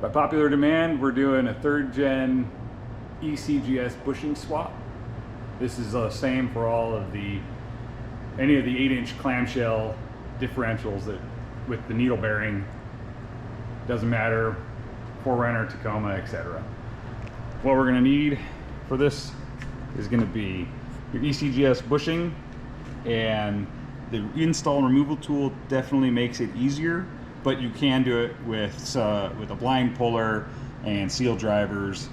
By popular demand, we're doing a 3rd gen ECGS bushing swap. This is the same for all of any of the 8-inch clamshell differentials that with the needle bearing. Doesn't matter, 4Runner, Tacoma, etc. What we're going to need for this is going to be your ECGS bushing, and the install and removal tool definitely makes it easier, but you can do it with a blind puller and seal drivers.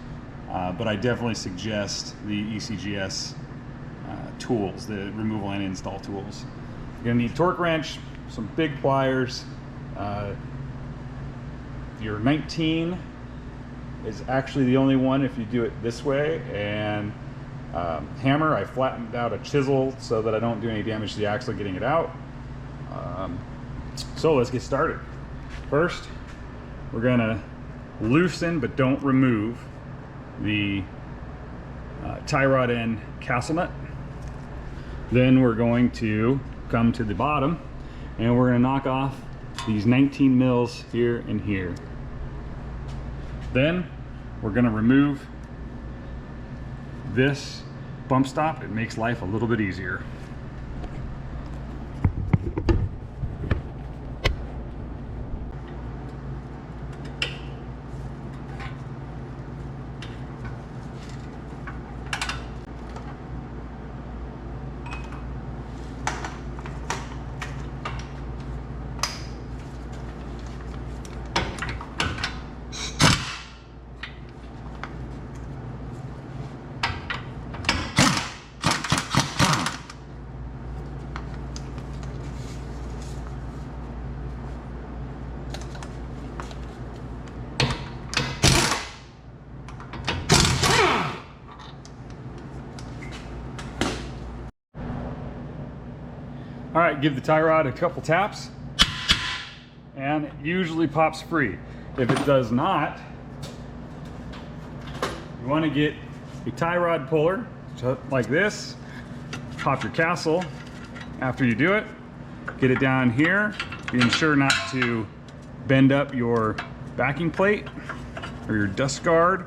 But I definitely suggest the ECGS tools, the removal and install tools. You're gonna need torque wrench, some big pliers. Your 19 is actually the only one if you do it this way, and hammer. I flattened out a chisel so that I don't do any damage to the axle getting it out. So let's get started. First, we're gonna loosen but don't remove the tie rod end castle nut. Then we're going to come to the bottom and we're going to knock off these 19 mils here and here. Then we're going to remove this bump stop. It makes life a little bit easier. All right, give the tie rod a couple taps and it usually pops free. If it does not, you want to get a tie rod puller like this, pop your castle. After you do it, get it down here. Be sure not to bend up your backing plate or your dust guard.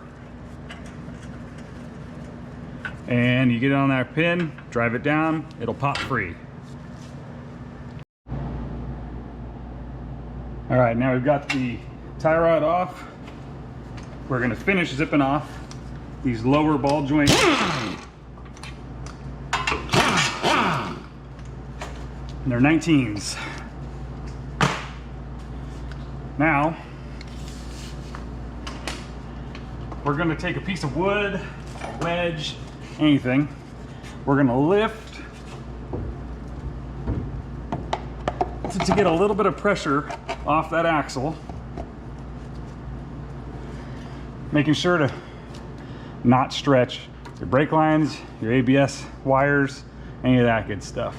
And you get it on that pin, drive it down, it'll pop free. All right, now we've got the tie rod off. We're gonna finish zipping off these lower ball joints. And they're 19s. Now, we're gonna take a piece of wood, a wedge, anything. We're gonna lift to get a little bit of pressure off that axle, making sure to not stretch your brake lines, your ABS wires, any of that good stuff.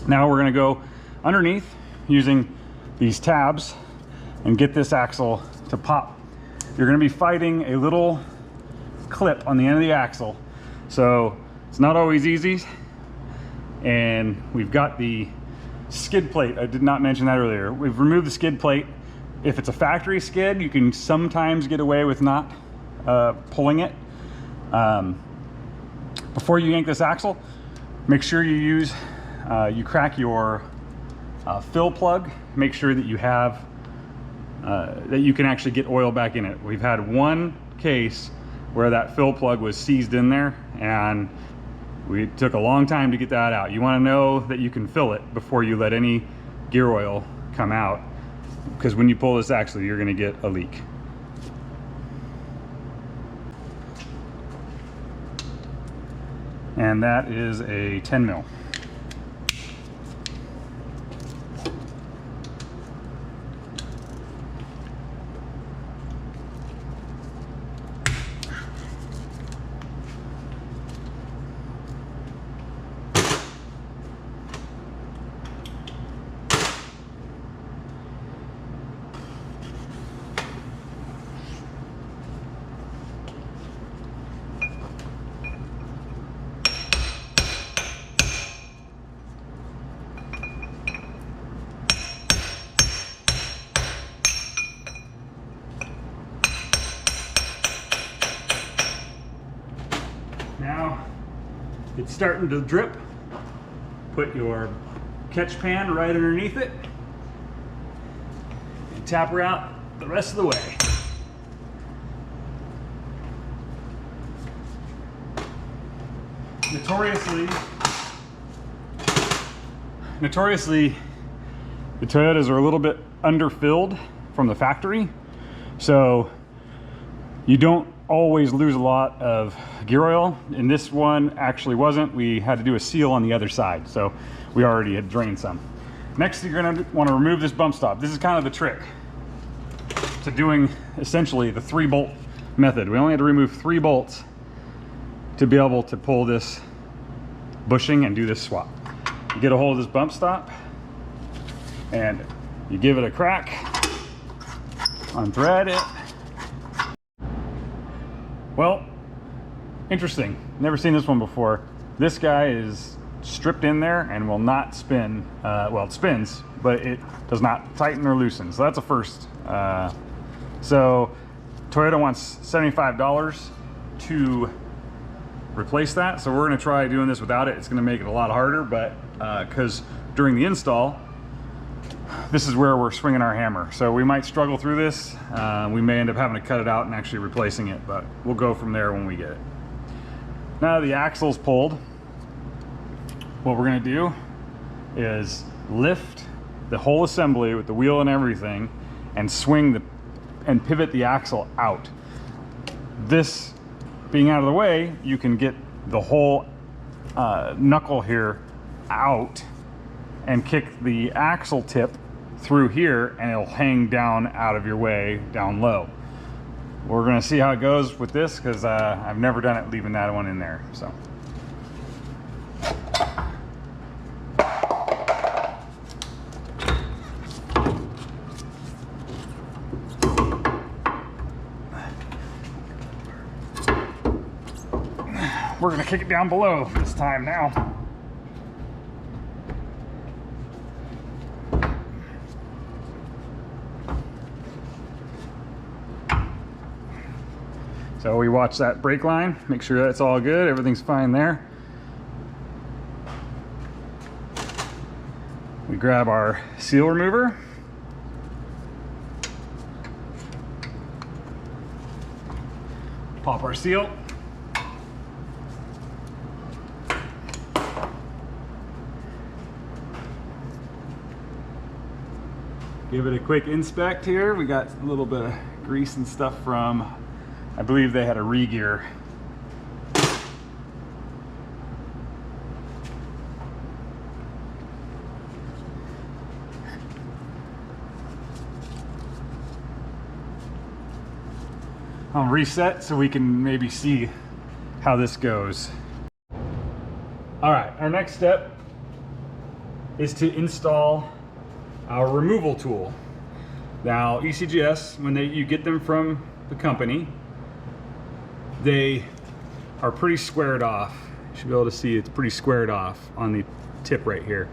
Now we're going to go underneath using these tabs and get this axle to pop. You're going to be fighting a little clip on the end of the axle, so it's not always easy. And we've got the skid plate. I did not mention that earlier. We've removed the skid plate. If it's a factory skid, you can sometimes get away with not pulling it. Before you yank this axle, make sure you crack your fill plug. Make sure that you have that you can actually get oil back in it. We've had one case where that fill plug was seized in there, and we took a long time to get that out. You want to know that you can fill it before you let any gear oil come out, because when you pull this axle, you're going to get a leak. And that is a 10 mil. it's starting to drip, put your catch pan right underneath it and tap her out the rest of the way. Notoriously, the Toyotas are a little bit underfilled from the factory, so you don't always lose a lot of gear oil. In this one actually wasn't. We had to do a seal on the other side, so we already had drained some. Next, you're going to want to remove this bump stop. This is kind of the trick to doing essentially the 3-bolt method. We only had to remove 3 bolts to be able to pull this bushing and do this swap. You get a hold of this bump stop and you give it a crack, unthread it. Well, interesting. Never seen this one before. This guy is stripped in there and will not spin. Well, it spins, but it does not tighten or loosen. So that's a first. So Toyota wants $75 to replace that. So we're going to try doing this without it. It's going to make it a lot harder, but because during the install, this is where we're swinging our hammer. So we might struggle through this. We may end up having to cut it out and actually replacing it, but we'll go from there when we get it. Now the axle's pulled, what we're going to do is lift the whole assembly with the wheel and everything and swing and pivot the axle out. This being out of the way, you can get the whole knuckle here out and kick the axle tip through here, and it'll hang down out of your way down low. We're going to see how it goes with this, because I've never done it leaving that one in there. So we're going to kick it down below this time now. So we watch that brake line, make sure that's all good, everything's fine there. We grab our seal remover. Pop our seal. Give it a quick inspect here. We got a little bit of grease and stuff from, I believe they had a re-gear. I'll reset so we can maybe see how this goes. All right, our next step is to install our removal tool. Now, ECGS, when you get them from the company, they are pretty squared off. You should be able to see it's pretty squared off on the tip right here.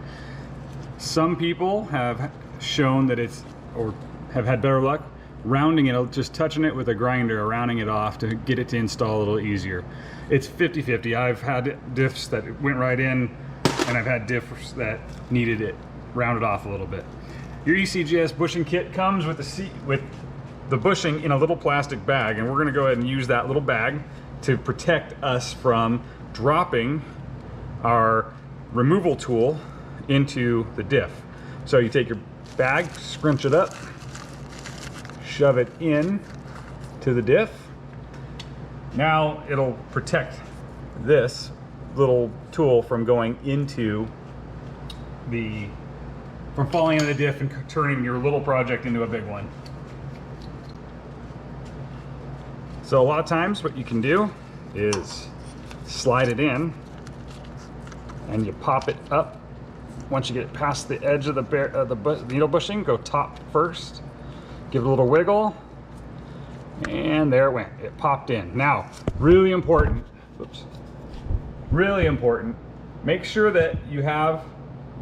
Some people have shown that it's, or have had better luck, rounding it, just touching it with a grinder, rounding it off to get it to install a little easier. It's 50-50. I've had diffs that went right in, and I've had diffs that needed it rounded off a little bit. Your ECGS bushing kit comes with the bushing in a little plastic bag, and we're going to go ahead and use that little bag to protect us from dropping our removal tool into the diff. So you take your bag, scrunch it up, shove it in to the diff. Now it'll protect this little tool from going into from falling into the diff and turning your little project into a big one. So a lot of times what you can do is slide it in and you pop it up. Once you get past the edge of the needle bushing, go top first, give it a little wiggle, and there it went. It popped in. Now, really important, really important, make sure that you have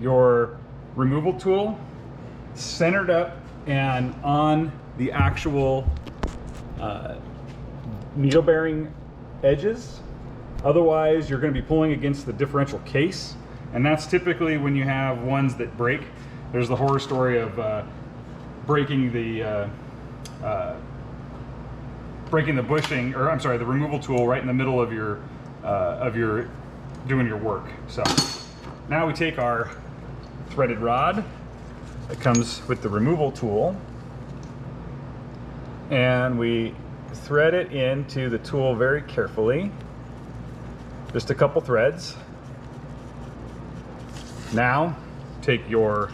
your removal tool centered up and on the actual needle bearing edges. Otherwise, you're going to be pulling against the differential case, and that's typically when you have ones that break. There's the horror story of breaking the bushing, or I'm sorry, the removal tool right in the middle of your doing your work. So now we take our threaded rod that comes with the removal tool, and we thread it into the tool very carefully. Just a couple threads. Now take your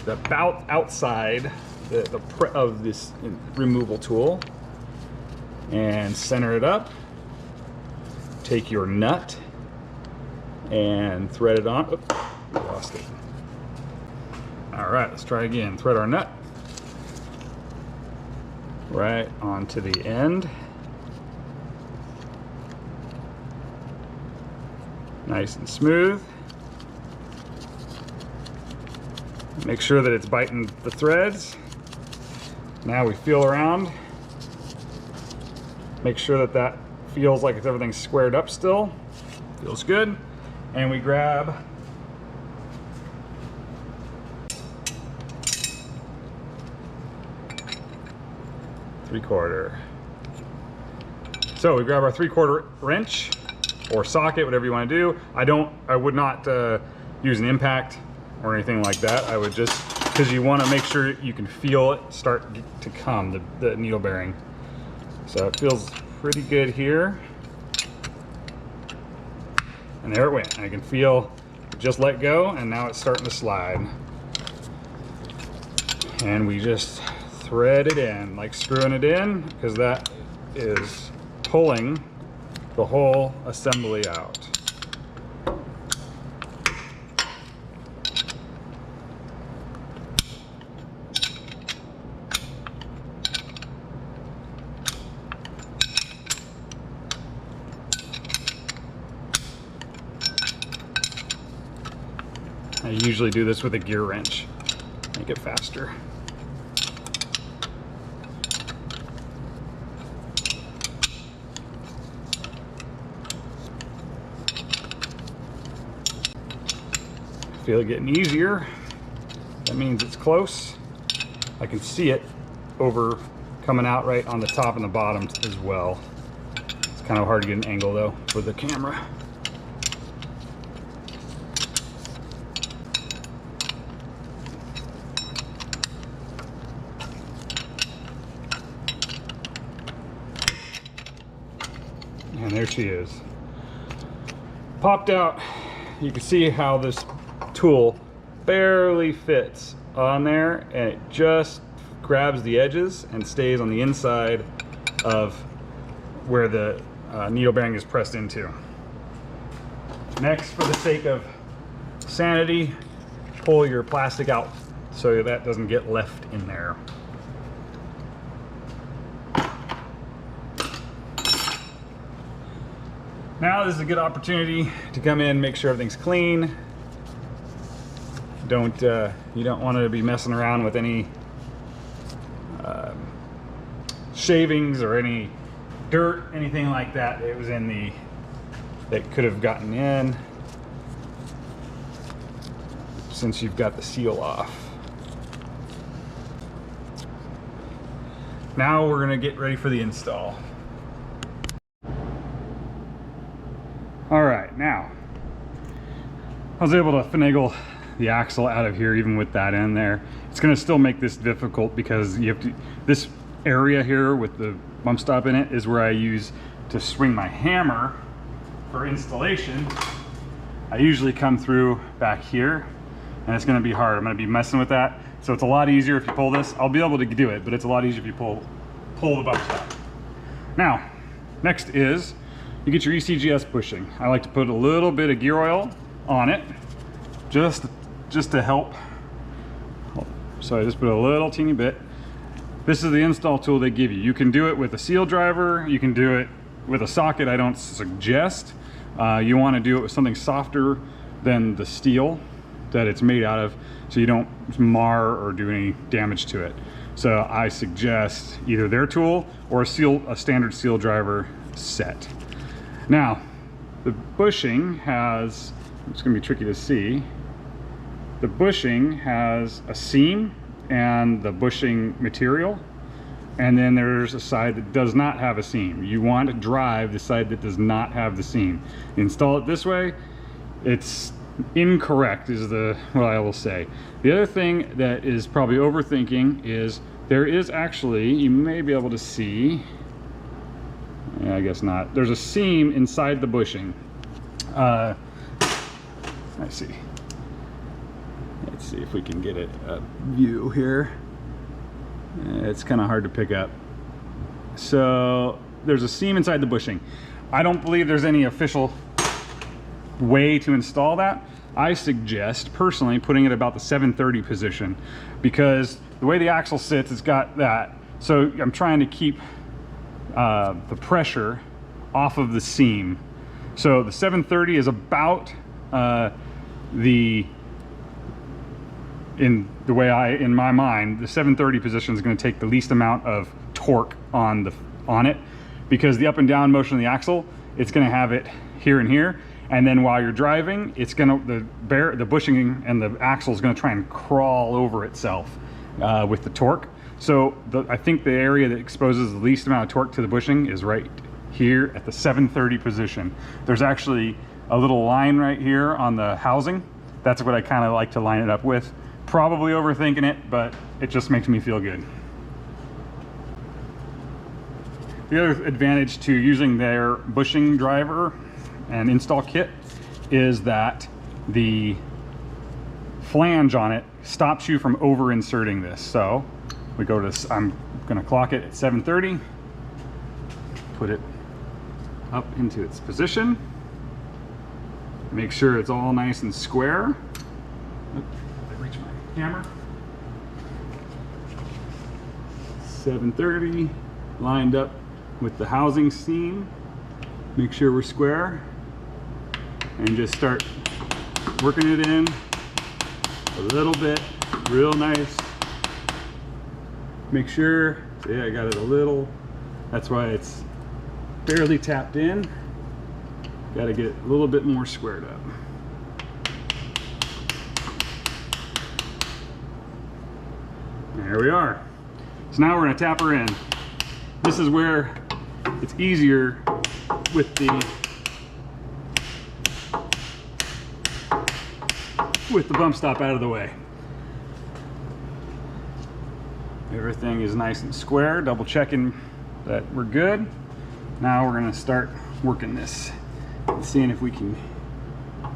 the about outside of this removal tool and center it up. Take your nut and thread it on. Oops, we lost it. All right, let's try again. Thread our nut right onto the end. Nice and smooth. Make sure that it's biting the threads. Now we feel around. Make sure that that feels like everything's squared up still. Feels good. And we grab ¾ So we grab our ¾ wrench or socket, whatever you want to do. I would not use an impact or anything like that. I would just, because you want to make sure you can feel it start to come, the needle bearing. So it feels pretty good here. And there it went. I can feel it just let go, and now it's starting to slide. And we just thread it in, like screwing it in, because that is pulling the whole assembly out. I usually do this with a gear wrench, make it faster. Feel it getting easier. That means it's close. I can see it over coming out right on the top and the bottom as well. It's kind of hard to get an angle though for the camera. And there she is. Popped out. You can see how this tool barely fits on there, and it just grabs the edges and stays on the inside of where the needle bearing is pressed into. Next, for the sake of sanity, pull your plastic out so that doesn't get left in there. Now this is a good opportunity to come in, make sure everything's clean. You don't want to be messing around with any shavings or any dirt, anything like that. It was in that could have gotten in since you've got the seal off. Now we're gonna get ready for the install. All right, now I was able to finagle the axle out of here even with that in there. It's going to still make this difficult because you have to, this area here with the bump stop in it is where I use to swing my hammer for installation. I usually come through back here, and it's going to be hard. I'm going to be messing with that. So it's a lot easier if you pull this. I'll be able to do it, but it's a lot easier if you pull the bump stop. Now, next is you get your ECGS bushing. I like to put a little bit of gear oil on it just to help. So I just put a little teeny bit. This is the install tool they give you. You can do it with a seal driver. You can do it with a socket. I don't suggest. You want to do it with something softer than the steel that it's made out of, so you don't mar or do any damage to it. So I suggest either their tool or a standard seal driver set. Now, the bushing has, it's going to be tricky to see, the bushing has a seam and the bushing material, and then there's a side that does not have a seam. You want to drive the side that does not have the seam. You install it this way, it's incorrect is what I will say. The other thing that is probably overthinking is there is actually, you may be able to see, yeah, I guess not, there's a seam inside the bushing. I see. Let's see if we can get it a view here. It's kind of hard to pick up. So there's a seam inside the bushing. I don't believe there's any official way to install that. I suggest personally putting it about the 730 position, because the way the axle sits, it's got that. So I'm trying to keep the pressure off of the seam. So the 730 is about in my mind, the 730 position is going to take the least amount of torque on it, because the up and down motion of the axle, it's going to have it here and here, and then while you're driving, it's going to the bushing and the axle is going to try and crawl over itself with the torque. So I think the area that exposes the least amount of torque to the bushing is right here at the 730 position. There's actually a little line right here on the housing. That's what I kind of like to line it up with. Probably overthinking it, but it just makes me feel good. The other advantage to using their bushing driver and install kit is that the flange on it stops you from over inserting this. So we go to this, I'm gonna clock it at 730, put it up into its position, make sure it's all nice and square. I reach my hammer. 730 lined up with the housing seam. Make sure we're square, and just start working it in a little bit, real nice. Make sure, see, I got it a little, that's why it's barely tapped in. Got to get it a little bit more squared up. There we are. So now we're going to tap her in. This is where it's easier with the bump stop out of the way. Everything is nice and square, double checking that we're good. Now we're going to start working this and seeing if we can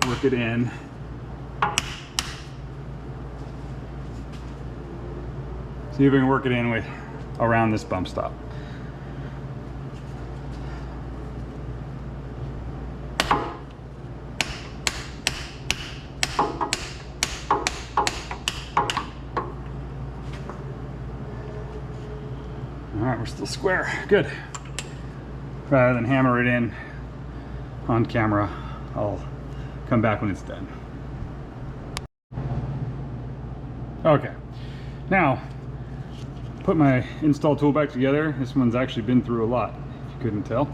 work it in. See if we can work it in with around this bump stop. All right, we're still square. Good. Rather than hammer it in on camera, I'll come back when it's done. Okay, now put my install tool back together. This one's actually been through a lot, if you couldn't tell.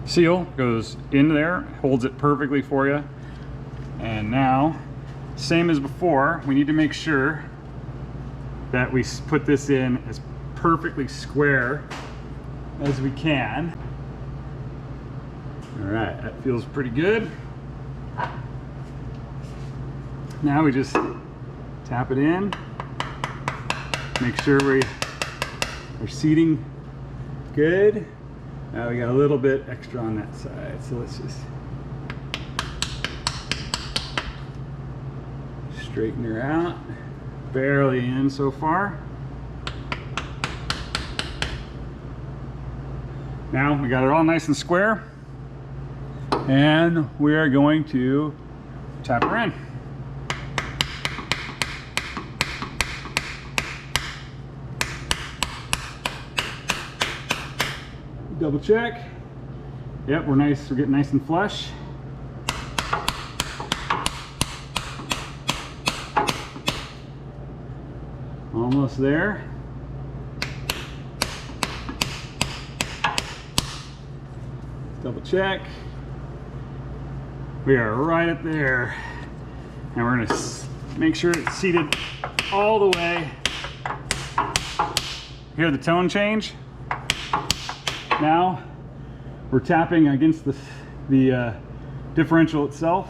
Seal goes in there, holds it perfectly for you. And now, same as before, we need to make sure that we put this in as perfectly square as we can. All right, that feels pretty good. Now we just tap it in, make sure we're seating good. Now we got a little bit extra on that side, so let's just straighten her out. Barely in so far. Now we got it all nice and square, and we are going to tap her in. Double check. Yep, we're nice. We're getting nice and flush. Almost there. double check. We are right up there. And we're gonna make sure it's seated all the way. Hear the tone change? Now we're tapping against the differential itself.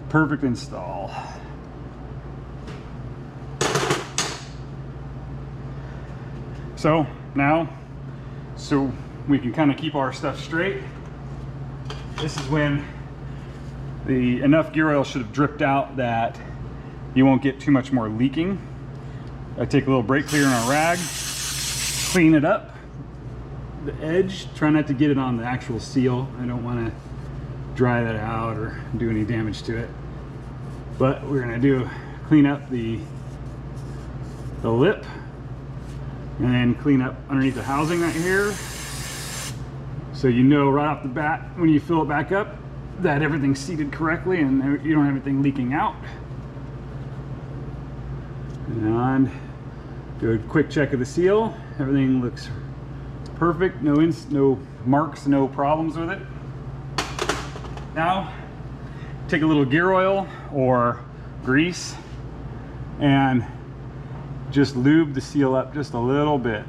Perfect install. So now, so we can kind of keep our stuff straight, this is when enough gear oil should have dripped out that you won't get too much more leaking. I take a little brake cleaner on a rag, clean it up, the edge, try not to get it on the actual seal. I don't want to dry that out or do any damage to it. But we're going to clean up the lip, and then clean up underneath the housing right here. So you know right off the bat when you fill it back up that everything's seated correctly and you don't have anything leaking out. And do a quick check of the seal. Everything looks perfect, no marks, no problems with it. Now take a little gear oil or grease and just lube the seal up just a little bit,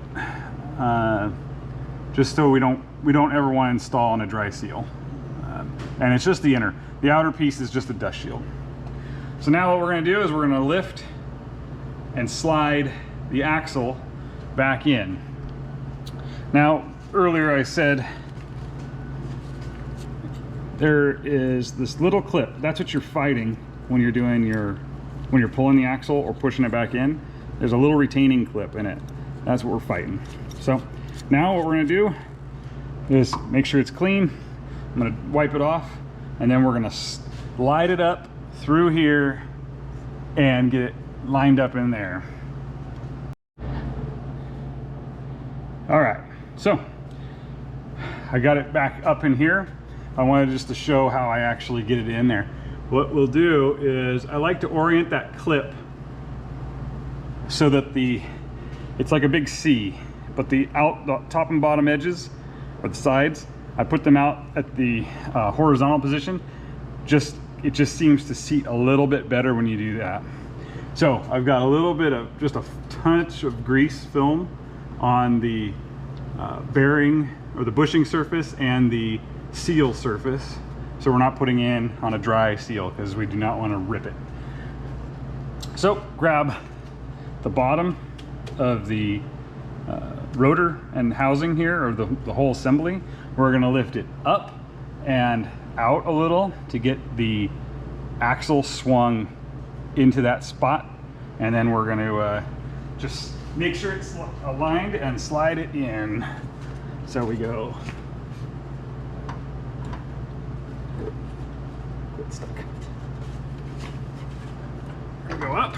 just so we don't ever want to install on a dry seal. And it's just the inner. The outer piece is just a dust shield. So now what we're going to do is we're going to lift and slide the axle back in. Now earlier I said there is this little clip. That's what you're fighting when you're doing when you're pulling the axle or pushing it back in. There's a little retaining clip in it. That's what we're fighting. So now what we're going to do is make sure it's clean. I'm going to wipe it off, and then we're going to slide it up through here and get it lined up in there. All right, so I got it back up in here. I wanted just to show how I actually get it in there. What we'll do is I like to orient that clip so that it's like a big C, but the top and bottom edges or the sides, I put them out at the horizontal position. It just seems to seat a little bit better when you do that. So I've got a little bit of just a touch of grease film on the bearing or the bushing surface and the seal surface, so we're not putting in on a dry seal because we do not want to rip it. So grab the bottom of the rotor and housing here, or the whole assembly. We're going to lift it up and out a little to get the axle swung into that spot, and then we're going to just make sure it's aligned and slide it in. So we go get stuck. And go up.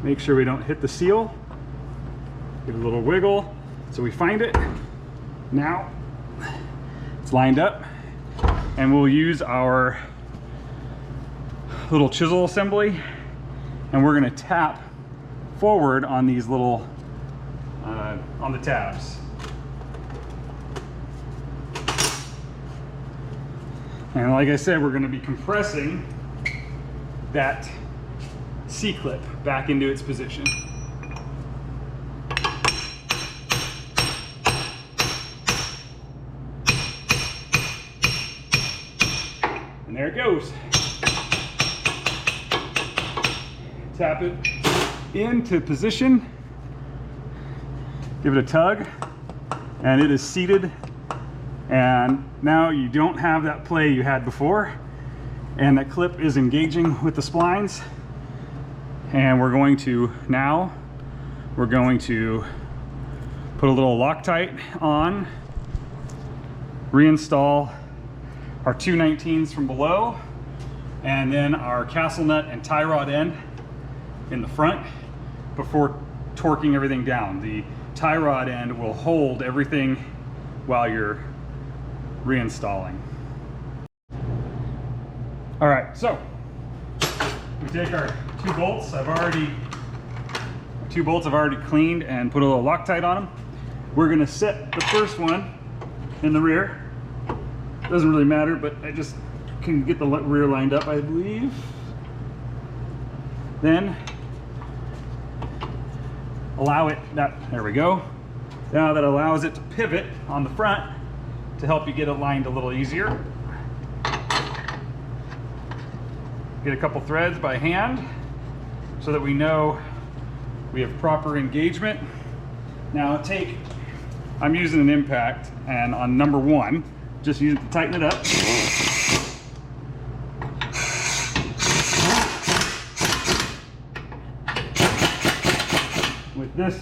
Make sure we don't hit the seal. Give it a little wiggle so we find it. Now it's lined up, and we'll use our little chisel assembly, and we're going to tap forward on these little on the tabs. And like I said, we're going to be compressing that C-clip back into its position. And there it goes. Tap it into position, give it a tug, and it is seated. And now you don't have that play you had before, and that clip is engaging with the splines. And we're going to put a little Loctite on, reinstall our 219s from below, and then our castle nut and tie rod end in the front before torquing everything down. The tie rod end will hold everything while you're reinstalling. All right, so we take our two bolts. I've already cleaned and put a little Loctite on them. We're gonna set the first one in the rear. Doesn't really matter, but I just can get the rear lined up, I believe. Then allow it, there we go. Now that allows it to pivot on the front to help you get it lined a little easier. Get a couple threads by hand so that we know we have proper engagement. Now I'm using an impact, and on number 1, just use it to tighten it up. With this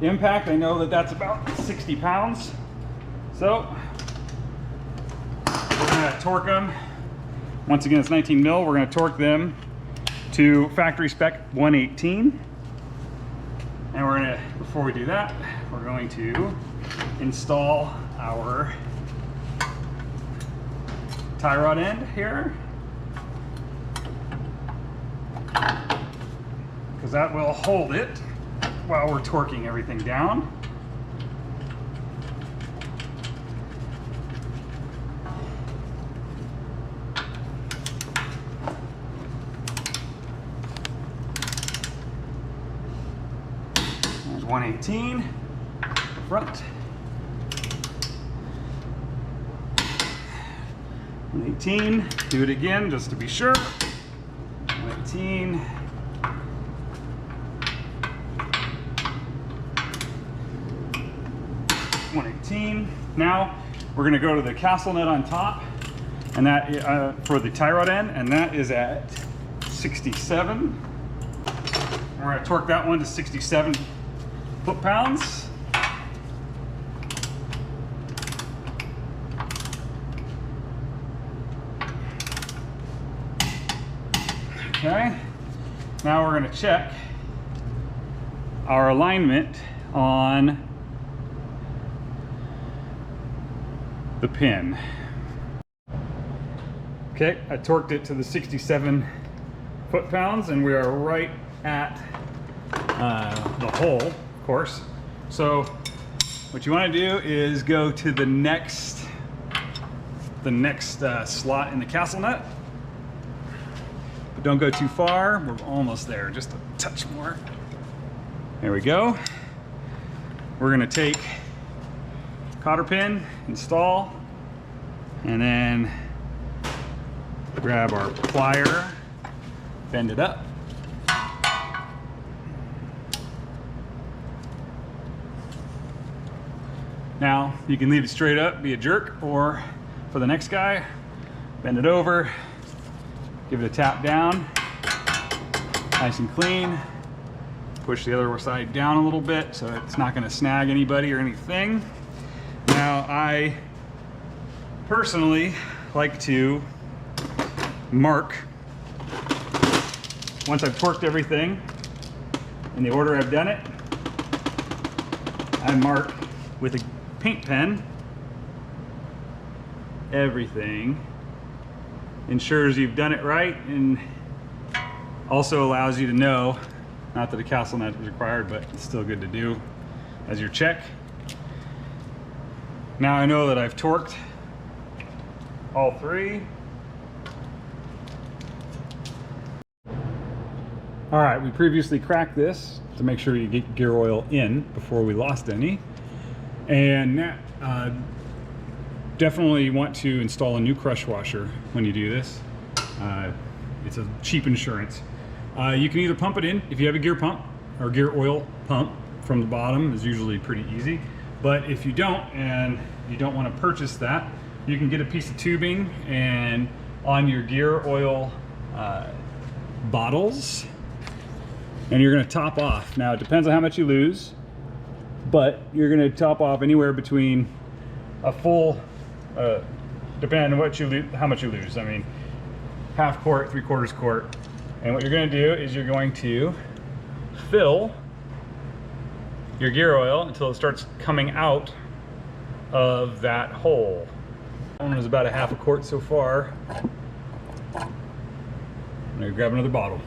impact, I know that that's about 60 pounds. So we're gonna torque them. Once again, it's 19 mil. We're gonna torque them to factory spec 118. And we're gonna, before we do that, we're going to install our tie rod end here, because that will hold it while we're torquing everything down. There's 118 front. 118, do it again just to be sure. 118. 118. Now we're going to go to the castle nut on top, and that for the tie rod end, and that is at 67. We're going to torque that one to 67 foot-pounds. Okay, now we're going to check our alignment on the pin. Okay, I torqued it to the 67 foot-pounds, and we are right at the hole, of course. So what you want to do is go to the next slot in the castle nut. But don't go too far. We're almost there, just a touch more. There we go. We're going to take cotter pin, install, and then grab our plier, bend it up. Now you can leave it straight up, be a jerk, or for the next guy, bend it over, give it a tap down, nice and clean. Push the other side down a little bit so it's not going to snag anybody or anything. Now I personally like to mark, once I've torqued everything in the order I've done it, I mark with a paint pen everything. Ensures you've done it right, and also allows you to know, not that a castle nut is required, but it's still good to do as your check. Now I know that I've torqued all three. All right, we previously cracked this to make sure you get gear oil in before we lost any. And definitely want to install a new crush washer when you do this. It's a cheap insurance. You can either pump it in if you have a gear pump, or gear oil pump from the bottom is usually pretty easy. But if you don't, and you don't want to purchase that, you can get a piece of tubing, and on your gear oil bottles, and you're going to top off. Now it depends on how much you lose, but you're going to top off anywhere between a full, depending on what you how much you lose. I mean, half quart, 3/4 quart. And what you're going to do is you're going to fill your gear oil until it starts coming out of that hole. That one is about a half a quart so far. I'm going to grab another bottle.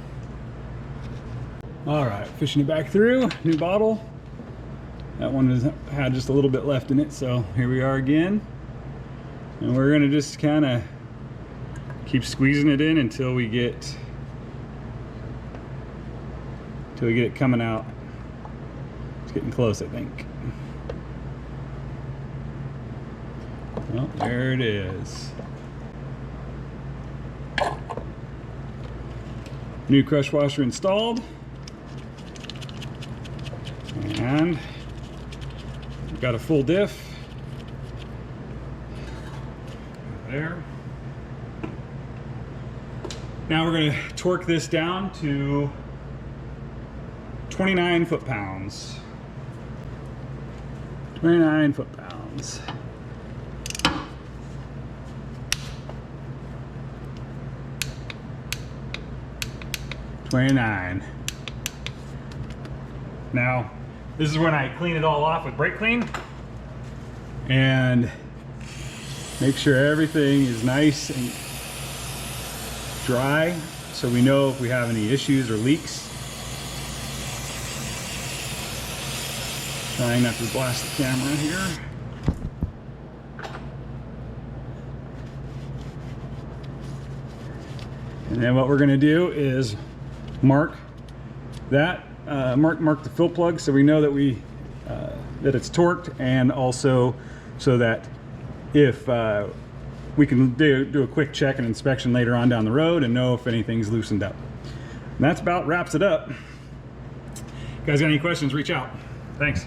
All right, fishing it back through, new bottle. That one had just a little bit left in it, so here we are again. And we're gonna just kind of keep squeezing it in until we get it coming out. It's getting close, I think. Well, there it is. New crush washer installed. And we've got a full diff. There. Now we're going to torque this down to 29 foot-pounds. 29 foot-pounds. Now, this is when I clean it all off with brake clean and make sure everything is nice and dry so we know if we have any issues or leaks. Trying not to blast the camera here. And then what we're going to do is mark that, mark the fill plug so we know that that it's torqued, and also so that if we can do a quick check and inspection later on down the road and know if anything's loosened up. And that's about wraps it up. If you guys got any questions, reach out. Thanks.